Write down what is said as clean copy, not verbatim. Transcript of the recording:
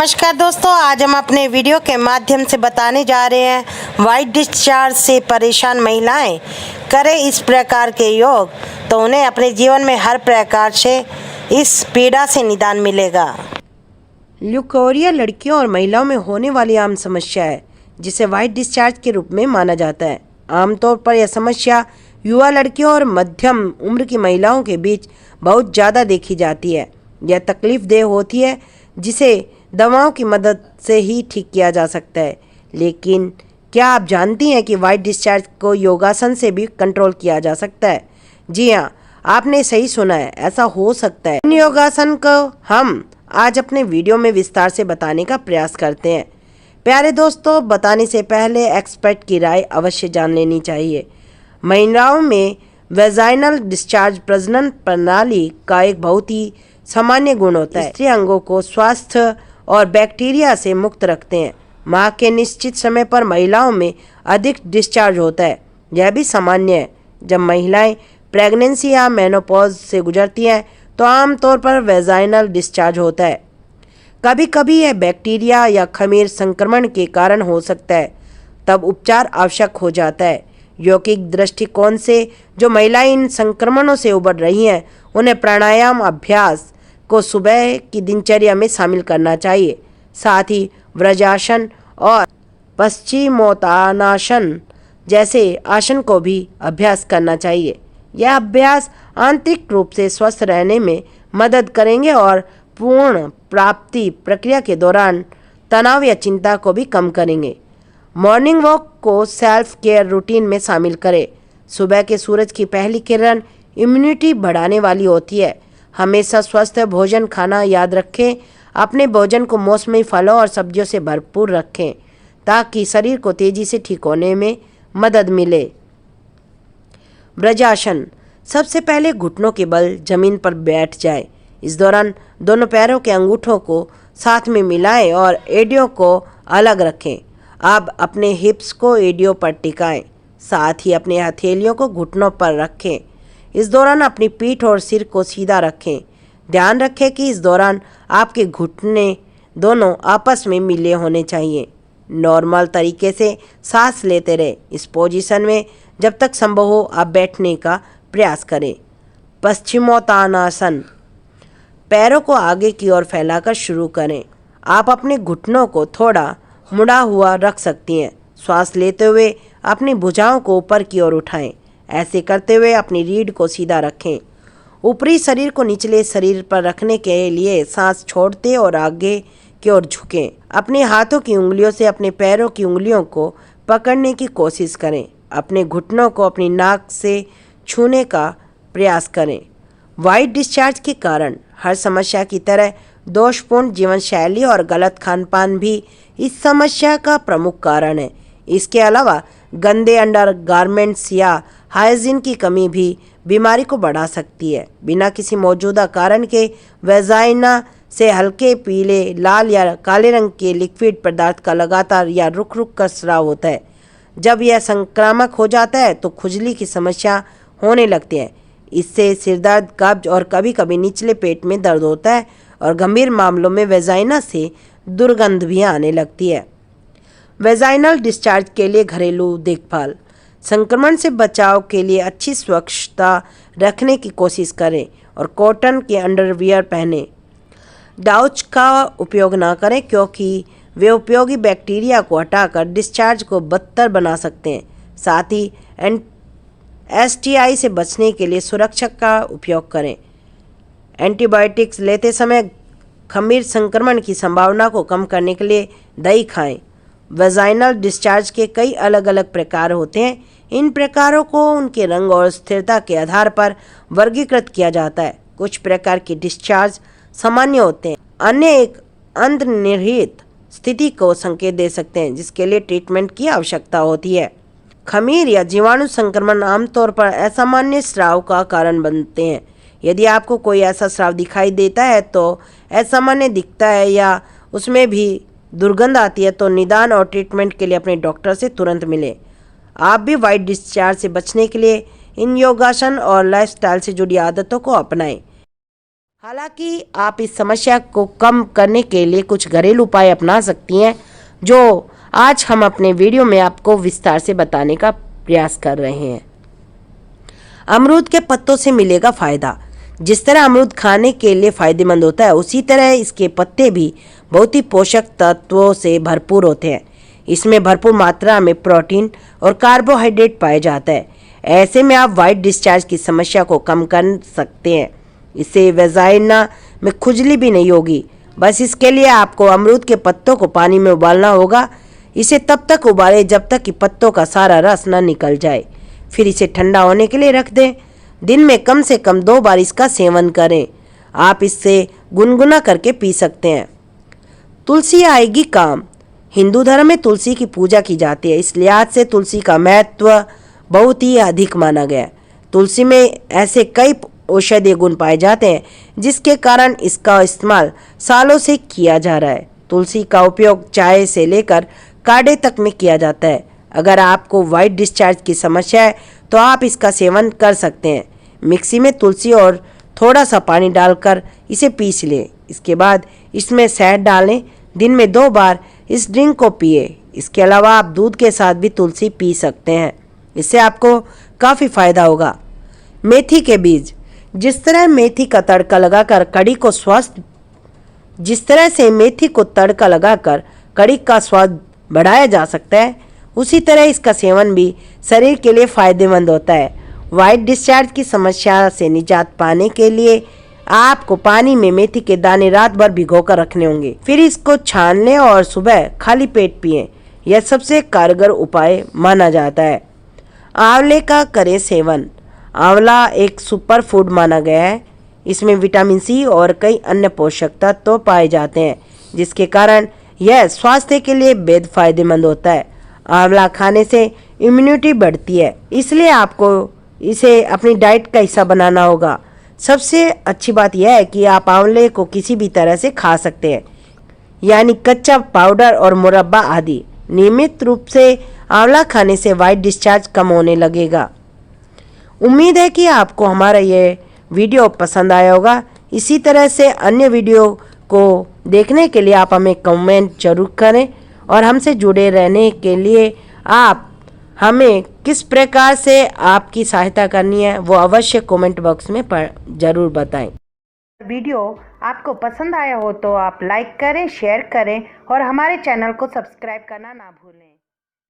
नमस्कार दोस्तों, आज हम अपने वीडियो के माध्यम से बताने जा रहे हैं वाइट डिस्चार्ज से परेशान महिलाएं करें इस प्रकार के योग तो उन्हें अपने जीवन में हर प्रकार से इस पीड़ा से निदान मिलेगा। ल्यूकोरिया लड़कियों और महिलाओं में होने वाली आम समस्या है जिसे वाइट डिस्चार्ज के रूप में माना जाता है। आमतौर पर यह समस्या युवा लड़कियों और मध्यम उम्र की महिलाओं के बीच बहुत ज़्यादा देखी जाती है। यह तकलीफदेह होती है जिसे दवाओं की मदद से ही ठीक किया जा सकता है। लेकिन क्या आप जानती हैं कि वाइट डिस्चार्ज को योगासन से भी कंट्रोल किया जा सकता है? जी हाँ, आपने सही सुना है, ऐसा हो सकता है। इन योगासन को हम आज अपने वीडियो में विस्तार से बताने का प्रयास करते हैं। प्यारे दोस्तों, बताने से पहले एक्सपर्ट की राय अवश्य जान लेनी चाहिए। महिलाओं में वेजाइनल डिस्चार्ज प्रजनन प्रणाली का एक बहुत ही सामान्य गुण होता है। स्त्री अंगों को स्वास्थ्य और बैक्टीरिया से मुक्त रखते हैं। माह के निश्चित समय पर महिलाओं में अधिक डिस्चार्ज होता है। यह भी सामान्य है। जब महिलाएं प्रेगनेंसी या मेनोपॉज से गुजरती हैं तो आमतौर पर वेजाइनल डिस्चार्ज होता है। कभी कभी यह बैक्टीरिया या खमीर संक्रमण के कारण हो सकता है, तब उपचार आवश्यक हो जाता है। यौगिक दृष्टिकोण से जो महिलाएं इन संक्रमणों से उबर रही हैं उन्हें प्राणायाम अभ्यास को सुबह की दिनचर्या में शामिल करना चाहिए। साथ ही व्रजासन और पश्चिमोत्तानासन जैसे आसन को भी अभ्यास करना चाहिए। यह अभ्यास आंतरिक रूप से स्वस्थ रहने में मदद करेंगे और पूर्ण प्राप्ति प्रक्रिया के दौरान तनाव या चिंता को भी कम करेंगे। मॉर्निंग वॉक को सेल्फ केयर रूटीन में शामिल करें। सुबह के सूरज की पहली किरण इम्यूनिटी बढ़ाने वाली होती है। हमेशा स्वस्थ भोजन खाना याद रखें। अपने भोजन को मौसमी फलों और सब्जियों से भरपूर रखें ताकि शरीर को तेजी से ठीक होने में मदद मिले। व्रजासन, सबसे पहले घुटनों के बल जमीन पर बैठ जाएं। इस दौरान दोनों पैरों के अंगूठों को साथ में मिलाएं और एडियो को अलग रखें। अब अपने हिप्स को एडियो पर टिकाएं, साथ ही अपने हथेलियों को घुटनों पर रखें। इस दौरान अपनी पीठ और सिर को सीधा रखें। ध्यान रखें कि इस दौरान आपके घुटने दोनों आपस में मिले होने चाहिए। नॉर्मल तरीके से सांस लेते रहें। इस पोजीशन में जब तक संभव हो आप बैठने का प्रयास करें। पश्चिमोत्तानासन, पैरों को आगे की ओर फैलाकर शुरू करें। आप अपने घुटनों को थोड़ा मुड़ा हुआ रख सकती हैं। श्वास लेते हुए अपनी भुजाओं को ऊपर की ओर उठाएं। ऐसे करते हुए अपनी रीढ़ को सीधा रखें। ऊपरी शरीर को निचले शरीर पर रखने के लिए सांस छोड़ते और आगे की ओर झुकें। अपने हाथों की उंगलियों से अपने पैरों की उंगलियों को पकड़ने की कोशिश करें। अपने घुटनों को अपनी नाक से छूने का प्रयास करें। वाइट डिस्चार्ज के कारण हर समस्या की तरह दोषपूर्ण जीवन शैली और गलत खानपान भी इस समस्या का प्रमुख कारण है। इसके अलावा गंदे अंडरगारमेंट्स या हाइजीन की कमी भी बीमारी को बढ़ा सकती है। बिना किसी मौजूदा कारण के वेजाइना से हल्के पीले, लाल या काले रंग के लिक्विड पदार्थ का लगातार या रुक रुक कर स्राव होता है। जब यह संक्रामक हो जाता है तो खुजली की समस्या होने लगती है। इससे सिरदर्द, कब्ज और कभी कभी निचले पेट में दर्द होता है और गंभीर मामलों में वेजाइना से दुर्गंध भी आने लगती है। वेजाइनल डिस्चार्ज के लिए घरेलू देखभाल, संक्रमण से बचाव के लिए अच्छी स्वच्छता रखने की कोशिश करें और कॉटन के अंडरवियर पहनें। डाउच का उपयोग ना करें क्योंकि वे उपयोगी बैक्टीरिया को हटाकर डिस्चार्ज को बदतर बना सकते हैं। साथ ही STI से बचने के लिए सुरक्षा का उपयोग करें। एंटीबायोटिक्स लेते समय खमीर संक्रमण की संभावना को कम करने के लिए दही खाएं। वेजाइनल डिस्चार्ज के कई अलग अलग प्रकार होते हैं। इन प्रकारों को उनके रंग और स्थिरता के आधार पर वर्गीकृत किया जाता है। कुछ प्रकार के डिस्चार्ज सामान्य होते हैं, अन्य एक अंतर्निहित स्थिति को संकेत दे सकते हैं जिसके लिए ट्रीटमेंट की आवश्यकता होती है। खमीर या जीवाणु संक्रमण आमतौर पर असामान्य स्राव का कारण बनते हैं। यदि आपको कोई ऐसा स्राव दिखाई देता है तो असामान्य दिखता है या उसमें भी दुर्गंध आती है तो निदान और ट्रीटमेंट के लिए अपने डॉक्टर से तुरंत मिलें। आप भी वाइट डिस्चार्ज से बचने के लिए इन योगासन और लाइफस्टाइल से जुड़ी आदतों को अपनाएं। हालांकि आप इस समस्या को कम करने के लिए कुछ घरेलू उपाय अपना सकती हैं, जो आज हम अपने वीडियो में आपको विस्तार से बताने का प्रयास कर रहे हैं। अमरूद के पत्तों से मिलेगा फायदा। जिस तरह अमरूद खाने के लिए फायदेमंद होता है, उसी तरह इसके पत्ते भी बहुत ही पोषक तत्वों से भरपूर होते हैं। इसमें भरपूर मात्रा में प्रोटीन और कार्बोहाइड्रेट पाया जाता है। ऐसे में आप वाइट डिस्चार्ज की समस्या को कम कर सकते हैं। इससे वेजाइना में खुजली भी नहीं होगी। बस इसके लिए आपको अमरूद के पत्तों को पानी में उबालना होगा। इसे तब तक उबालें जब तक कि पत्तों का सारा रस न निकल जाए। फिर इसे ठंडा होने के लिए रख दें। दिन में कम से कम 2 बार इसका सेवन करें। आप इससे गुनगुना करके पी सकते हैं। तुलसी आएगी काम। हिंदू धर्म में तुलसी की पूजा की जाती है, इस लिहाज से तुलसी का महत्व बहुत ही अधिक माना गया है। तुलसी में ऐसे कई औषधीय गुण पाए जाते हैं जिसके कारण इसका इस्तेमाल सालों से किया जा रहा है। तुलसी का उपयोग चाय से लेकर काढ़े तक में किया जाता है। अगर आपको वाइट डिस्चार्ज की समस्या है तो आप इसका सेवन कर सकते हैं। मिक्सी में तुलसी और थोड़ा सा पानी डालकर इसे पीस लें। इसके बाद इसमें शहद डालें। दिन में 2 बार इस ड्रिंक को पिए। इसके अलावा आप दूध के साथ भी तुलसी पी सकते हैं। इससे आपको काफ़ी फायदा होगा। मेथी के बीज। जिस तरह से मेथी को तड़का लगाकर कड़ी का स्वाद बढ़ाया जा सकता है, उसी तरह इसका सेवन भी शरीर के लिए फायदेमंद होता है। वाइट डिस्चार्ज की समस्या से निजात पाने के लिए आपको पानी में मेथी के दाने रात भर भिगोकर रखने होंगे। फिर इसको छान लें और सुबह खाली पेट पिएं। यह सबसे कारगर उपाय माना जाता है। आंवले का करें सेवन। आंवला एक सुपर फूड माना गया है। इसमें विटामिन सी और कई अन्य पोषक तत्व पाए जाते हैं, जिसके कारण यह स्वास्थ्य के लिए बेहद फायदेमंद होता है। आंवला खाने से इम्यूनिटी बढ़ती है, इसलिए आपको इसे अपनी डाइट का हिस्सा बनाना होगा। सबसे अच्छी बात यह है कि आप आंवले को किसी भी तरह से खा सकते हैं, यानी कच्चा, पाउडर और मुरब्बा आदि। नियमित रूप से आंवला खाने से वाइट डिस्चार्ज कम होने लगेगा। उम्मीद है कि आपको हमारा ये वीडियो पसंद आया होगा। इसी तरह से अन्य वीडियो को देखने के लिए आप हमें कमेंट जरूर करें और हमसे जुड़े रहने के लिए आप हमें किस प्रकार से आपकी सहायता करनी है वो अवश्य कमेंट बॉक्स में जरूर बताएं। वीडियो आपको पसंद आया हो तो आप लाइक करें, शेयर करें और हमारे चैनल को सब्सक्राइब करना ना भूलें।